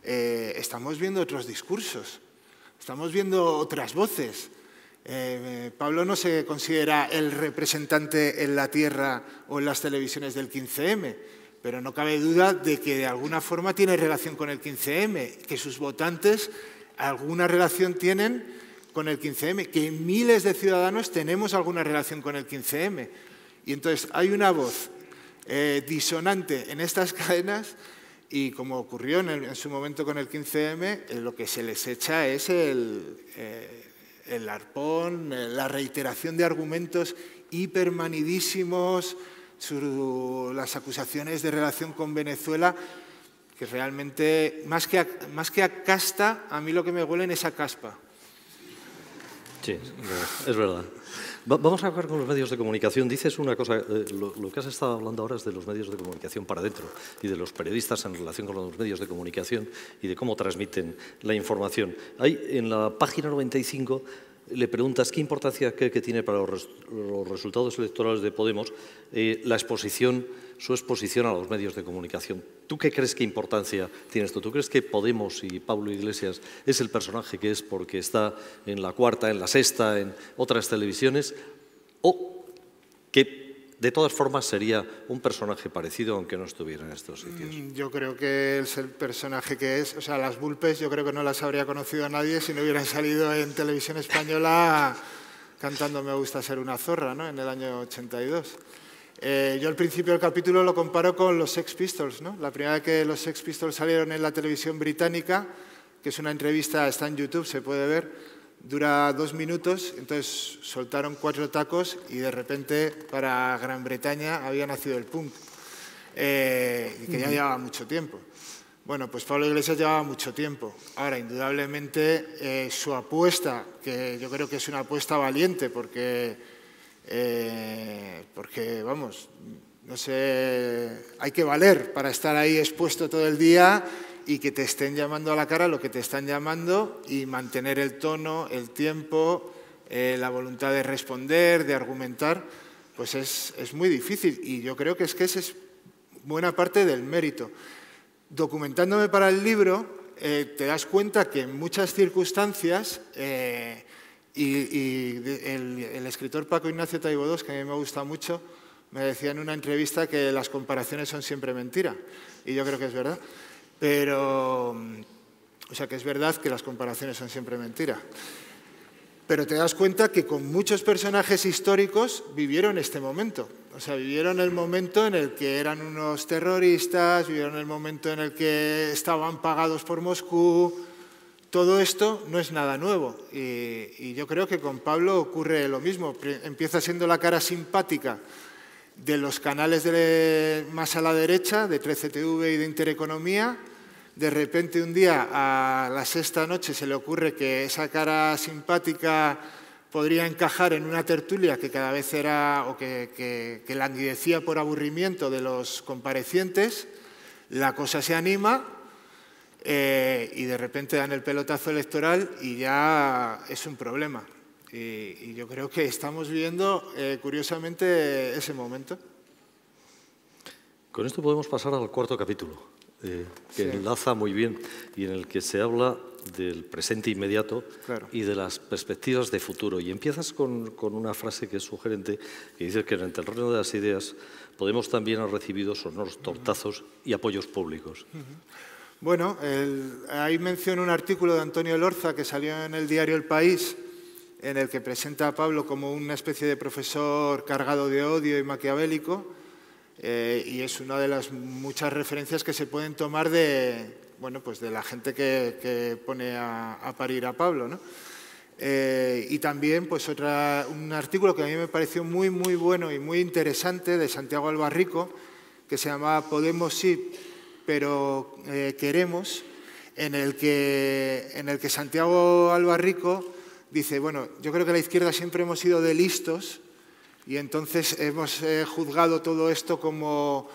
estamos viendo otros discursos, estamos viendo otras voces. Pablo no se considera el representante en la tierra o en las televisiones del 15M, pero no cabe duda de que de alguna forma tiene relación con el 15M, que sus votantes alguna relación tienen con el 15M, que miles de ciudadanos tenemos alguna relación con el 15M. Y entonces hay una voz disonante en estas cadenas y como ocurrió en su momento con el 15M, lo que se les echa es el arpón, la reiteración de argumentos hipermanidísimos, las acusaciones de relación con Venezuela, que realmente, más que a casta, a mí lo que me huelen es a caspa. Sí, es verdad. Vamos a acabar con los medios de comunicación. Dices una cosa, lo que has estado hablando ahora es de los medios de comunicación para adentro y de los periodistas en relación con los medios de comunicación y de cómo transmiten la información. Hay en la página 95 le preguntas qué importancia cree que tiene para los resultados electorales de Podemos su exposición a los medios de comunicación. ¿Tú qué crees que importancia tiene esto? ¿Tú crees que Podemos y Pablo Iglesias es el personaje que es porque está en La Cuarta, en La Sexta, en otras televisiones? ¿O que de todas formas sería un personaje parecido aunque no estuviera en estos sitios? Yo creo que es el personaje que es. O sea, las Bulpes yo creo que no las habría conocido a nadie si no hubieran salido en televisión española cantando Me gusta ser una zorra, ¿no? En el año 82. Yo al principio del capítulo lo comparo con los Sex Pistols, ¿no? La primera vez que los Sex Pistols salieron en la televisión británica, que es una entrevista, está en YouTube, se puede ver, dura 2 minutos, entonces soltaron 4 tacos y de repente para Gran Bretaña había nacido el punk, que ya llevaba mucho tiempo. Bueno, pues Pablo Iglesias llevaba mucho tiempo. Ahora, indudablemente, su apuesta, que yo creo que es una apuesta valiente, porque vamos, no sé, hay que valer para estar ahí expuesto todo el día y que te estén llamando a la cara lo que te están llamando y mantener el tono, el tiempo, la voluntad de responder, de argumentar, pues es muy difícil. Y yo creo que ese es buena parte del mérito. Documentándome para el libro, te das cuenta que en muchas circunstancias, el escritor Paco Ignacio Taibodós, que a mí me gusta mucho, me decía en una entrevista que las comparaciones son siempre mentira. Y yo creo que es verdad. Pero, o sea, que es verdad que las comparaciones son siempre mentira. Pero te das cuenta que con muchos personajes históricos vivieron este momento. O sea, vivieron el momento en el que eran unos terroristas, vivieron el momento en el que estaban pagados por Moscú, todo esto no es nada nuevo y yo creo que con Pablo ocurre lo mismo. Empieza siendo la cara simpática de los canales más a la derecha, de 13TV y de Intereconomía. De repente un día a la sexta noche se le ocurre que esa cara simpática podría encajar en una tertulia que cada vez era o que languidecía por aburrimiento de los comparecientes. La cosa se anima y de repente dan el pelotazo electoral y ya es un problema. Y yo creo que estamos viviendo, curiosamente, ese momento. Con esto podemos pasar al cuarto capítulo, que enlaza muy bien y en el que se habla del presente inmediato y de las perspectivas de futuro. Y empiezas con una frase que es sugerente, que dice que en el terreno de las ideas Podemos también ha recibido sonoros tortazos y apoyos públicos. Bueno, ahí menciono un artículo de Antonio Lorza que salió en el diario El País, en el que presenta a Pablo como una especie de profesor cargado de odio y maquiavélico, y es una de las muchas referencias que se pueden tomar de la gente que pone a parir a Pablo, ¿no? Y también un artículo que a mí me pareció muy bueno y muy interesante de Santiago Albarrico, que se llamaba Podemos sí, pero queremos, en el que Santiago Albarrico dice, bueno, yo creo que la izquierda siempre hemos sido de listos y entonces hemos juzgado todo esto como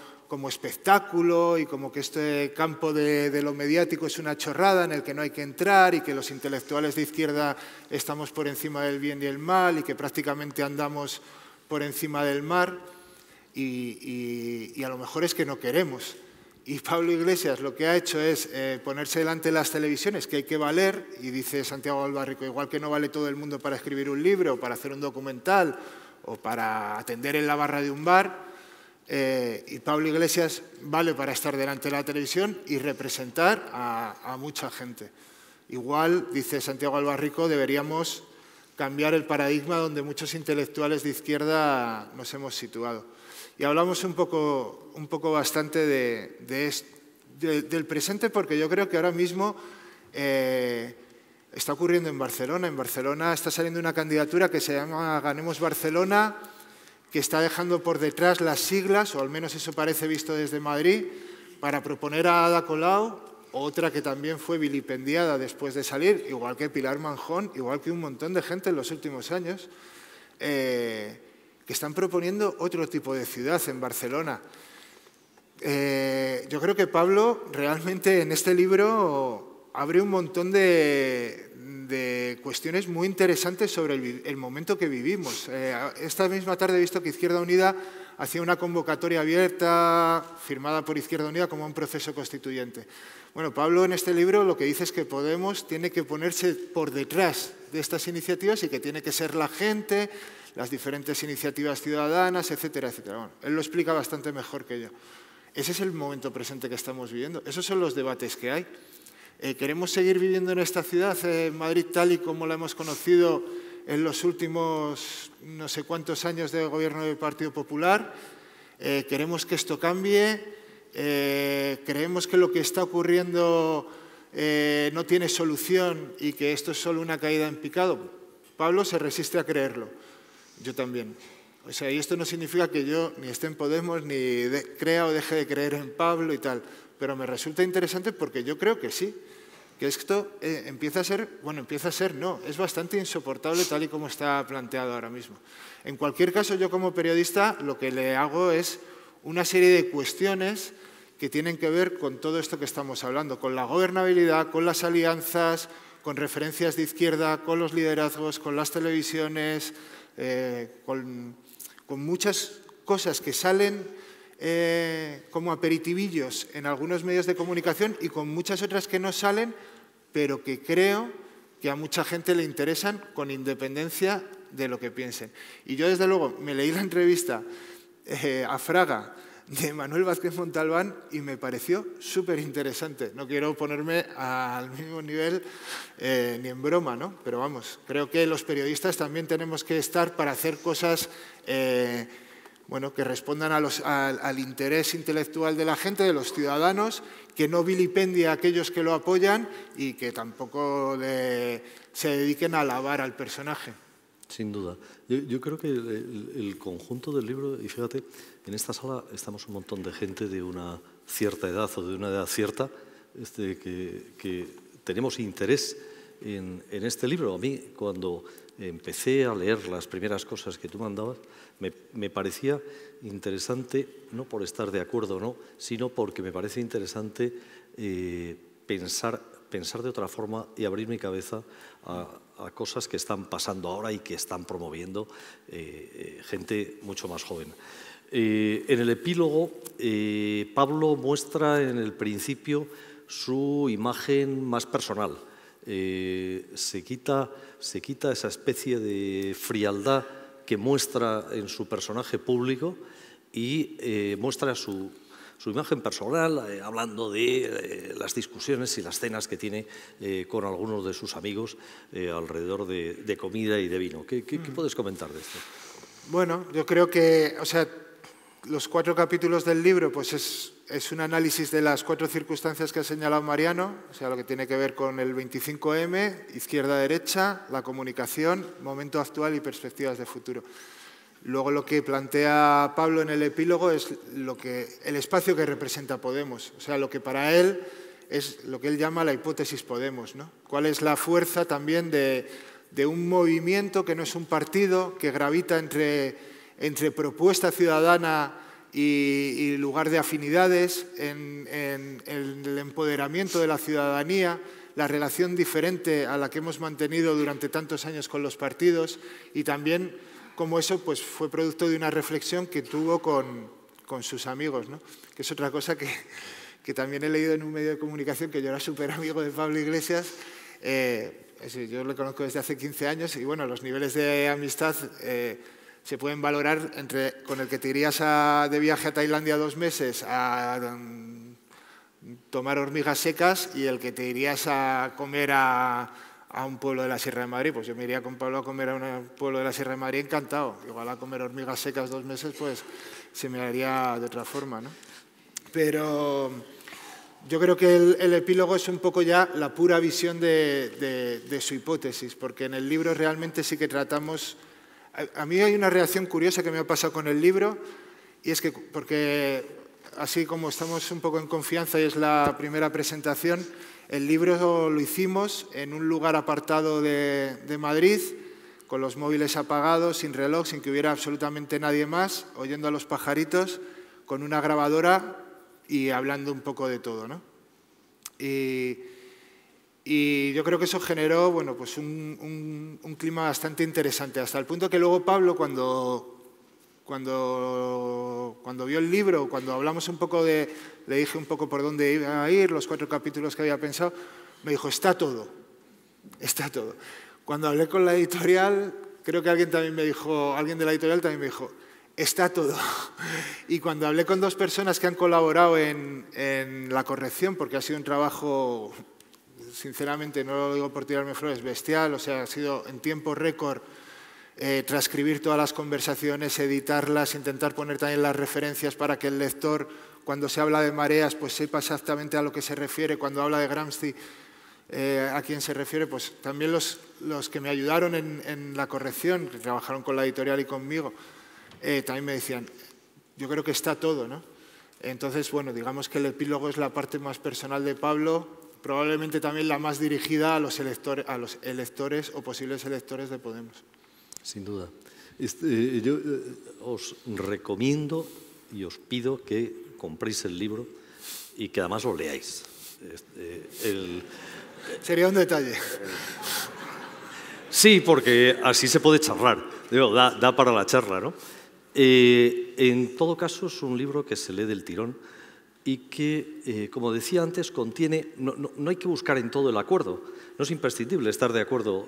espectáculo y como que este campo de lo mediático es una chorrada en el que no hay que entrar y que los intelectuales de izquierda estamos por encima del bien y el mal y que prácticamente andamos por encima del mar y a lo mejor es que no queremos. Y Pablo Iglesias lo que ha hecho es ponerse delante de las televisiones, que hay que valer, y dice Santiago Albarrico, igual que no vale todo el mundo para escribir un libro, o para hacer un documental, o para atender en la barra de un bar, y Pablo Iglesias vale para estar delante de la televisión y representar a mucha gente. Igual, dice Santiago Albarrico, deberíamos cambiar el paradigma donde muchos intelectuales de izquierda nos hemos situado. Y hablamos un poco bastante del presente, porque yo creo que ahora mismo está ocurriendo en Barcelona. En Barcelona está saliendo una candidatura que se llama Ganemos Barcelona, que está dejando por detrás las siglas, o al menos eso parece visto desde Madrid, para proponer a Ada Colau, otra que también fue vilipendiada después de salir, igual que Pilar Manjón, igual que un montón de gente en los últimos años, que están proponiendo otro tipo de ciudad en Barcelona. Yo creo que Pablo realmente en este libro abre un montón de cuestiones muy interesantes sobre el momento que vivimos. Esta misma tarde he visto que Izquierda Unida hacía una convocatoria abierta firmada por Izquierda Unida como un proceso constituyente. Bueno, Pablo en este libro lo que dice es que Podemos tiene que ponerse por detrás de estas iniciativas y que tiene que ser la gente, las diferentes iniciativas ciudadanas, etcétera, etcétera. Bueno, él lo explica bastante mejor que yo. Ese es el momento presente que estamos viviendo. Esos son los debates que hay. ¿Queremos seguir viviendo en esta ciudad, en Madrid, tal y como la hemos conocido en los últimos no sé cuántos años de gobierno del Partido Popular? ¿Queremos que esto cambie? ¿Creemos que lo que está ocurriendo no tiene solución y que esto es solo una caída en picado? Pablo se resiste a creerlo. Yo también. O sea, y esto no significa que yo ni esté en Podemos, ni crea o deje de creer en Pablo y tal. Pero me resulta interesante porque yo creo que sí, que esto empieza a ser, no, es bastante insoportable tal y como está planteado ahora mismo. En cualquier caso, yo como periodista lo que le hago es una serie de cuestiones que tienen que ver con todo esto que estamos hablando, con la gobernabilidad, con las alianzas, con referencias de izquierda, con los liderazgos, con las televisiones, con muchas cosas que salen como aperitivillos en algunos medios de comunicación y con muchas otras que no salen, pero que creo que a mucha gente le interesan con independencia de lo que piensen. Y yo, desde luego, me leí la entrevista a Fraga de Manuel Vázquez Montalbán y me pareció súper interesante. No quiero ponerme al mismo nivel ni en broma, ¿no? Pero vamos, creo que los periodistas también tenemos que estar para hacer cosas bueno, que respondan al interés intelectual de la gente, de los ciudadanos, que no vilipendie a aquellos que lo apoyan y que tampoco se dediquen a alabar al personaje. Sin duda. Yo creo que el conjunto del libro, y fíjate, en esta sala estamos un montón de gente de una cierta edad o de una edad cierta que tenemos interés en este libro. A mí, cuando empecé a leer las primeras cosas que tú mandabas, me parecía interesante, no por estar de acuerdo o no, sino porque me parece interesante pensar de otra forma y abrir mi cabeza a cosas que están pasando ahora y que están promoviendo gente mucho más joven. En el epílogo, Pablo muestra en el principio su imagen más personal. Se quita esa especie de frialdad que muestra en su personaje público y muestra su imagen personal, hablando de las discusiones y las cenas que tiene con algunos de sus amigos alrededor de comida y de vino. ¿Qué puedes comentar de esto? Bueno, yo creo que, o sea, los 4 capítulos del libro pues es un análisis de las 4 circunstancias que ha señalado Mariano, o sea, lo que tiene que ver con el 25M, izquierda-derecha, la comunicación, momento actual y perspectivas de futuro. Luego lo que plantea Pablo en el epílogo es el espacio que representa Podemos, o sea, lo que para él es lo que él llama la hipótesis Podemos, ¿no? ¿Cuál es la fuerza también de un movimiento que no es un partido, que gravita entre propuesta ciudadana y lugar de afinidades, en el empoderamiento de la ciudadanía, la relación diferente a la que hemos mantenido durante tantos años con los partidos y también cómo eso pues, fue producto de una reflexión que tuvo con sus amigos, ¿no? Que es otra cosa que también he leído en un medio de comunicación, que yo era súper amigo de Pablo Iglesias. Yo lo conozco desde hace 15 años y bueno, los niveles de amistad se pueden valorar con el que te irías de viaje a Tailandia 2 meses a tomar hormigas secas y el que te irías a comer a un pueblo de la Sierra de Madrid. Pues yo me iría con Pablo a comer a un pueblo de la Sierra de Madrid encantado. Igual a comer hormigas secas 2 meses, pues se me haría de otra forma, ¿no? Pero yo creo que el epílogo es un poco ya la pura visión de su hipótesis, porque en el libro realmente sí que tratamos... A mí hay una reacción curiosa que me ha pasado con el libro, y es que, porque así como estamos un poco en confianza y es la primera presentación, el libro lo hicimos en un lugar apartado de Madrid, con los móviles apagados, sin reloj, sin que hubiera absolutamente nadie más, oyendo a los pajaritos, con una grabadora y hablando un poco de todo, ¿no? Y yo creo que eso generó, bueno, pues un clima bastante interesante, hasta el punto que luego Pablo, cuando vio el libro, cuando hablamos un poco le dije un poco por dónde iba a ir, los 4 capítulos que había pensado, me dijo, está todo. Cuando hablé con la editorial, creo que alguien de la editorial también me dijo, está todo. Y cuando hablé con 2 personas que han colaborado en la corrección, porque ha sido un trabajo... Sinceramente, no lo digo por tirarme flores, bestial, o sea, ha sido en tiempo récord transcribir todas las conversaciones, editarlas, intentar poner también las referencias para que el lector, cuando se habla de mareas, pues sepa exactamente a lo que se refiere, cuando habla de Gramsci, a quién se refiere, pues también los que me ayudaron en la corrección, que trabajaron con la editorial y conmigo, también me decían, yo creo que está todo, ¿no? Entonces, bueno, digamos que el epílogo es la parte más personal de Pablo, probablemente también la más dirigida a los electores o posibles electores de Podemos. Sin duda. Yo os recomiendo y os pido que compréis el libro y que además lo leáis. Sería un detalle. Sí, porque así se puede charlar. Digo, da para la charla, ¿no? En todo caso, es un libro que se lee del tirón y que, como decía antes, contiene... No hay que buscar en todo el acuerdo, no es imprescindible estar de acuerdo.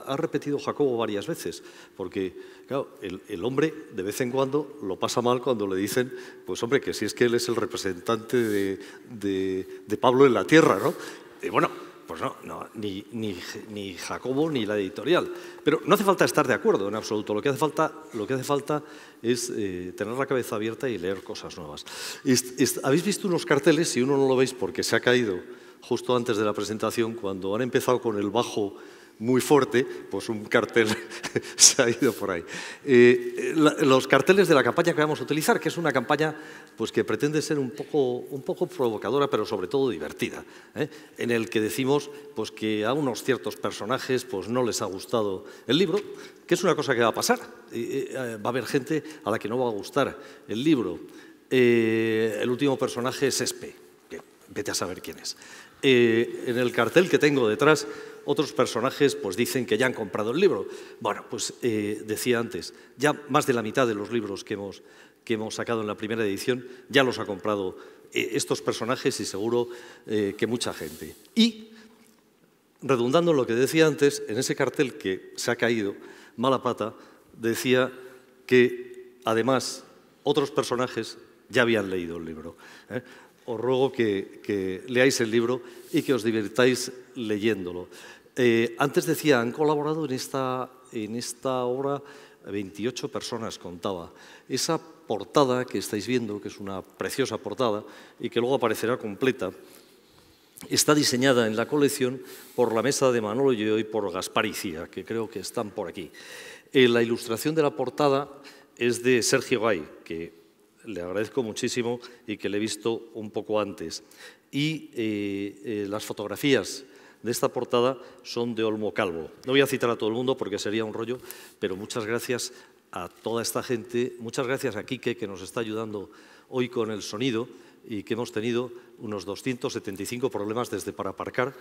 Ha repetido Jacobo varias veces, porque claro, el hombre de vez en cuando lo pasa mal cuando le dicen, pues hombre, que si es que él es el representante de Pablo en la tierra, ¿no? Bueno, Pues no, ni Jacobo ni la editorial. Pero no hace falta estar de acuerdo en absoluto. Lo que hace falta es tener la cabeza abierta y leer cosas nuevas. Habéis visto unos carteles, si uno no lo veis porque se ha caído justo antes de la presentación, cuando han empezado con el bajo muy fuerte, pues un cartel se ha ido por ahí. Los carteles de la campaña que vamos a utilizar, que es una campaña pues, que pretende ser un poco provocadora, pero sobre todo divertida, en el que decimos pues, que a unos ciertos personajes pues, no les ha gustado el libro, que es una cosa que va a pasar. Va a haber gente a la que no va a gustar el libro. El último personaje es Espe, que vete a saber quién es. En el cartel que tengo detrás, otros personajes pues, dicen que ya han comprado el libro. Bueno, pues decía antes, ya más de la mitad de los libros que hemos sacado en la primera edición ya los ha comprado estos personajes y seguro que mucha gente. Y, redundando en lo que decía antes, en ese cartel que se ha caído, mala pata, decía que además otros personajes ya habían leído el libro. Os ruego que leáis el libro y que os divirtáis leyéndolo. Antes decía, han colaborado en esta obra 28 personas, contaba. Esa portada que estáis viendo, que es una preciosa portada y que luego aparecerá completa, está diseñada en la colección por la mesa de Manolo Lloo y por Gaspar Icía, que creo que están por aquí. La ilustración de la portada es de Sergio Gay, que le agradezco muchísimo y que le he visto un poco antes. Y las fotografías de esta portada son de Olmo Calvo. No voy a citar a todo el mundo porque sería un rollo, pero muchas gracias a toda esta gente. Muchas gracias a Quique, que nos está ayudando hoy con el sonido y que hemos tenido unos 275 problemas desde para aparcar,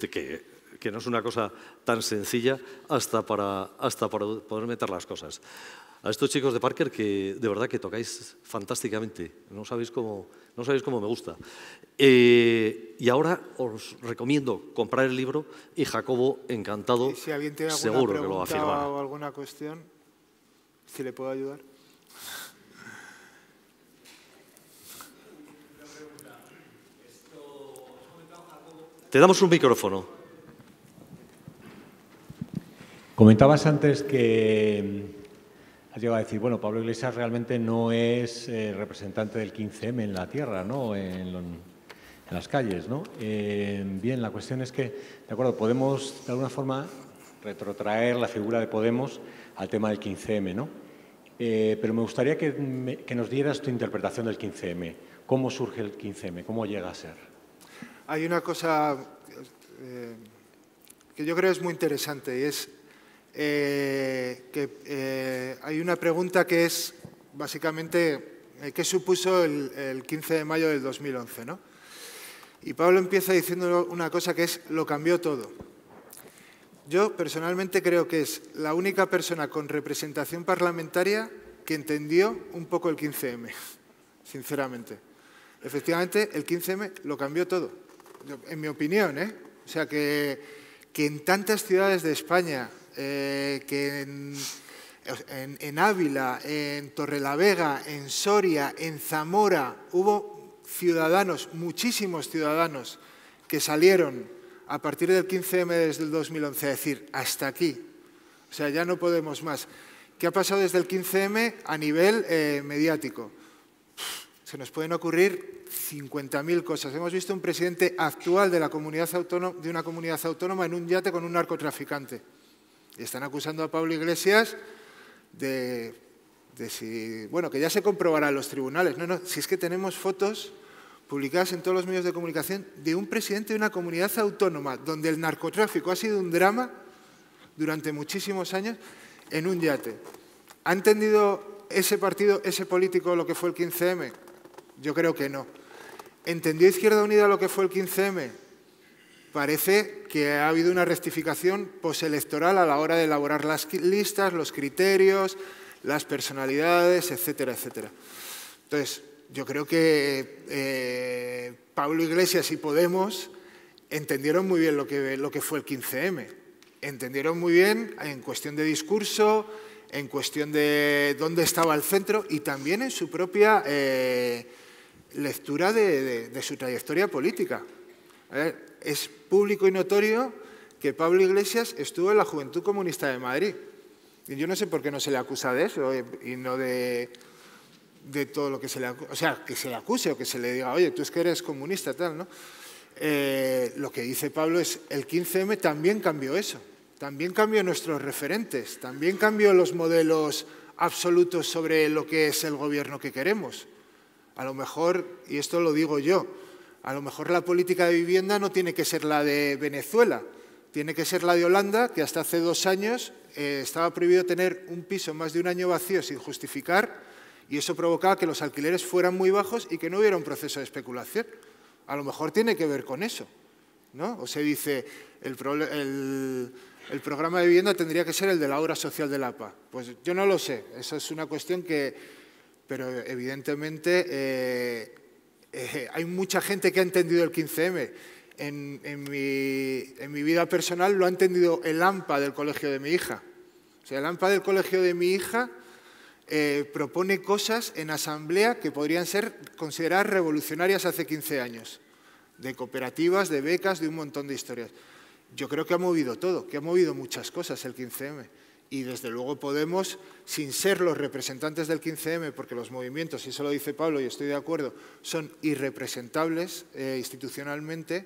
que no es una cosa tan sencilla, hasta para poder meter las cosas. A estos chicos de Parker que de verdad que tocáis fantásticamente, no sabéis cómo me gusta. Y ahora os recomiendo comprar el libro y Jacobo, encantado, si alguien tiene seguro que lo va a firmar. O alguna cuestión, si le puedo ayudar. Te damos un micrófono. Comentabas antes que has llegado a decir, bueno, Pablo Iglesias realmente no es representante del 15M en la tierra, ¿no? En las calles, ¿no? Bien, la cuestión es que, de acuerdo, podemos de alguna forma retrotraer la figura de Podemos al tema del 15M, ¿no? Pero me gustaría que nos dieras tu interpretación del 15M. ¿Cómo surge el 15M? ¿Cómo llega a ser? Hay una cosa que yo creo es muy interesante y es que hay una pregunta que es básicamente ¿qué supuso el 15 de mayo del 2011? ¿no? Y Pablo empieza diciendo una cosa que es lo cambió todo. Yo personalmente creo que es la única persona con representación parlamentaria que entendió un poco el 15M, sinceramente. Efectivamente, el 15M lo cambió todo, en mi opinión, ¿eh? O sea, que en tantas ciudades de España, que en Ávila, en Torrelavega, en Soria, en Zamora, hubo ciudadanos, muchísimos ciudadanos, que salieron a partir del 15M desde el 2011 a decir, hasta aquí, o sea, ya no podemos más. ¿Qué ha pasado desde el 15M a nivel mediático? Se nos pueden ocurrir 50.000 cosas. Hemos visto un presidente actual de una comunidad autónoma en un yate con un narcotraficante. Y están acusando a Pablo Iglesias de bueno, que ya se comprobará en los tribunales. No, si es que tenemos fotos publicadas en todos los medios de comunicación de un presidente de una comunidad autónoma donde el narcotráfico ha sido un drama durante muchísimos años en un yate. ¿Ha entendido ese partido, ese político lo que fue el 15M? Yo creo que no. ¿Entendió Izquierda Unida lo que fue el 15M? Parece que ha habido una rectificación postelectoral a la hora de elaborar las listas, los criterios, las personalidades, etcétera, etcétera. Entonces, yo creo que Pablo Iglesias y Podemos entendieron muy bien lo que fue el 15M. Entendieron muy bien en cuestión de discurso, en cuestión de dónde estaba el centro y también en su propia lectura de su trayectoria política. A ver, es público y notorio que Pablo Iglesias estuvo en la Juventud Comunista de Madrid. Y yo no sé por qué no se le acusa de eso y no de todo lo que se le acusa. O sea, que se le acuse o que se le diga, oye, tú es que eres comunista, tal, ¿no? Lo que dice Pablo es, el 15M también cambió eso. También cambió nuestros referentes, también cambió los modelos absolutos sobre lo que es el gobierno que queremos. A lo mejor, y esto lo digo yo, a lo mejor la política de vivienda no tiene que ser la de Venezuela, tiene que ser la de Holanda, que hasta hace 2 años estaba prohibido tener un piso más de un año vacío sin justificar, y eso provocaba que los alquileres fueran muy bajos y que no hubiera un proceso de especulación. A lo mejor tiene que ver con eso, ¿no? O se dice, el programa de vivienda tendría que ser el de la obra social de la APA. Pues yo no lo sé, eso es una cuestión que... Pero evidentemente hay mucha gente que ha entendido el 15M. En mi vida personal lo ha entendido el AMPA del colegio de mi hija. O sea, el AMPA del colegio de mi hija propone cosas en asamblea que podrían ser consideradas revolucionarias hace 15 años. De cooperativas, de becas, de un montón de historias. Yo creo que ha movido todo, que ha movido muchas cosas el 15M. Y desde luego Podemos, sin ser los representantes del 15M, porque los movimientos, y eso lo dice Pablo y estoy de acuerdo, son irrepresentables institucionalmente,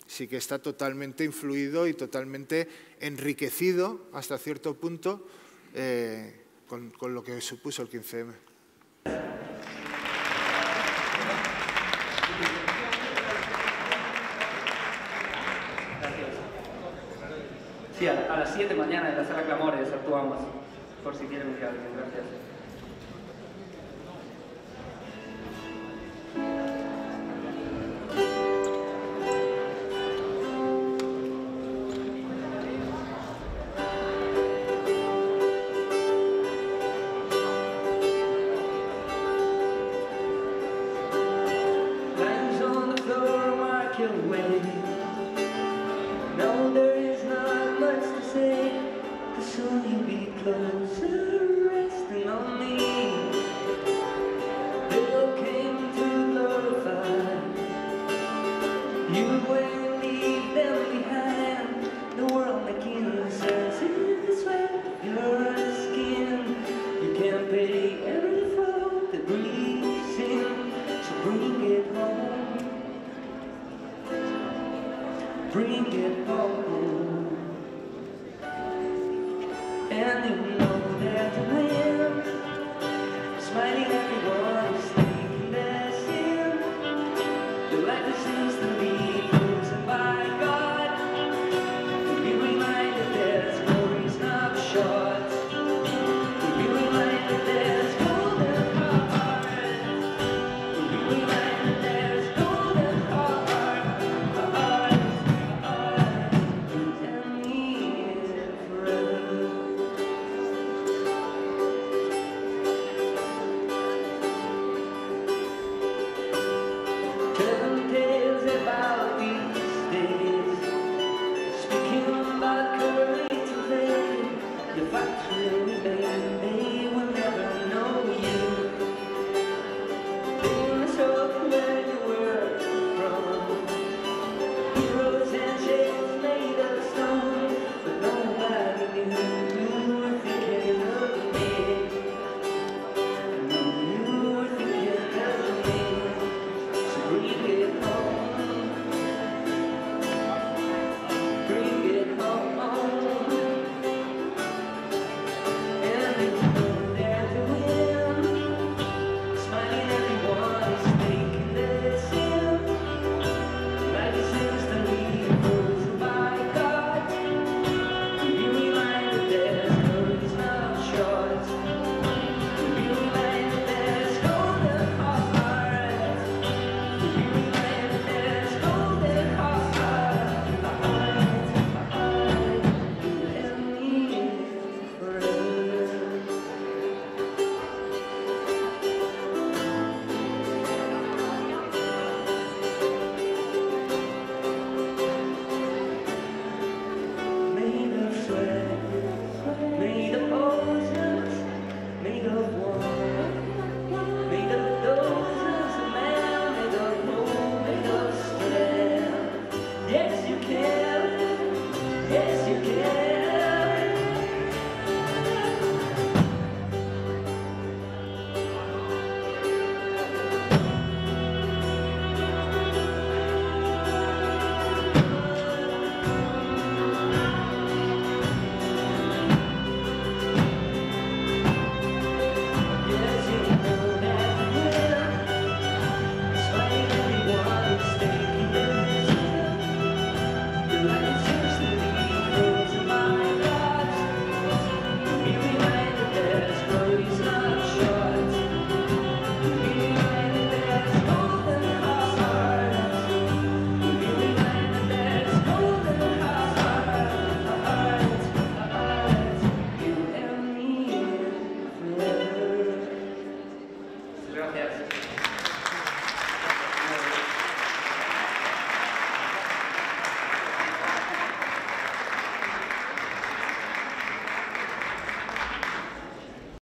sí que está totalmente influido y totalmente enriquecido hasta cierto punto con lo que supuso el 15M. Sí, a las 7 mañana en la sala Clamores actuamos, por si quieren mirar. Gracias. Bring it home, and you know